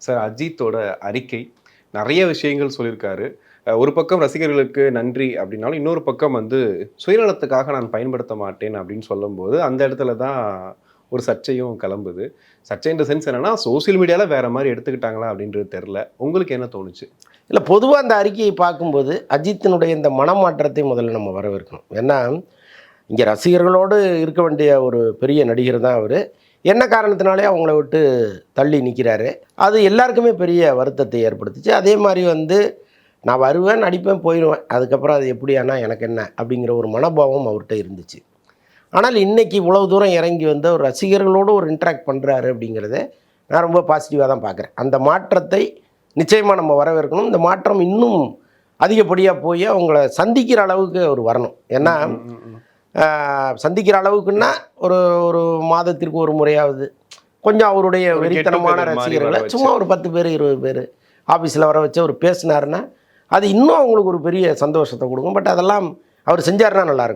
Sir அஜித்தோட அறிக்கை நிறைய விஷயங்கள் சொல்லியிருக்காரு. ஒரு பக்கம் ரசிகர்களுக்கு நன்றி அப்படின்னாலும், இன்னொரு பக்கம் வந்து சுயநலத்துக்காக நான் பயன்படுத்த மாட்டேன் அப்படின்னு சொல்லும்போது, அந்த இடத்துல தான் ஒரு சர்ச்சையும் கிளம்புது. சர்ச்சை இன் த சென்ஸ் என்னன்னா, சோசியல் மீடியால வேற மாரி எடுத்துக்கிட்டாங்களா அப்படின்றது தெரியல. உங்களுக்கு என்ன தோணுச்சு? இல்ல பொதுவா அந்த அறிக்கையை பார்க்கும்போது, அஜித்தினுடைய இந்த மனமாற்றத்தை முதல்ல நம்ம வரவேற்கணும். ஏன்னா, இங்க ரசிகர்களோடு இருக்க வேண்டிய ஒரு பெரிய நடிகர் தான் அவரு. என்ன காரணத்தினாலே அவங்கள விட்டு தள்ளி நிற்கிறாரு. அது எல்லாருக்குமே பெரிய வருத்தத்தை ஏற்படுத்துச்சு. அதே மாரி வந்து நான் வருவேன், நடிப்பேன், போயிருவேன். அதுக்கப்புறம் அது எப்படியானா எனக்கு என்ன? அப்படிங்கிற ஒரு மனோபாவம் அவர்ட்ட இருந்துச்சு. ஆனால் இன்னைக்கு இவ்வளவு தூரம் இறங்கி வந்து ஒரு ரசிகர்களோடு ஒரு இன்டராக்ட் பண்ணுறாரு அப்படிங்கிறத நான் ரொம்ப பாசிட்டிவாக தான் பார்க்குறேன். அந்த மாற்றத்தை நிச்சயமாக நம்ம வரவேற்கணும். இந்த மாற்றம் இன்னும் அதிகப்படியாக போய் அவங்கள சந்திக்கிற அளவுக்கு அவர் வரணும். ஏன்னா சந்திக்கிற அளவுக்குன்னா ஒரு ஒரு மாதத்திற்கு ஒரு முறையாவது கொஞ்சம் அவருடைய ஒரு கெட் வெறித்தனமான டுகெதர் மாரி வர ரசிகர்களை வச்சு. சும்மா ஒரு 10 பேர் 20 பேர் ஆஃபீஸில் வர வச்சு அவர் பேசினாருன்னா அது இன்னும் அவங்களுக்கு ஒரு பெரிய சந்தோஷத்தை கொடுக்கும். பட் அதெல்லாம் அவர் செஞ்சாருன்னா நல்லாயிருக்கும்.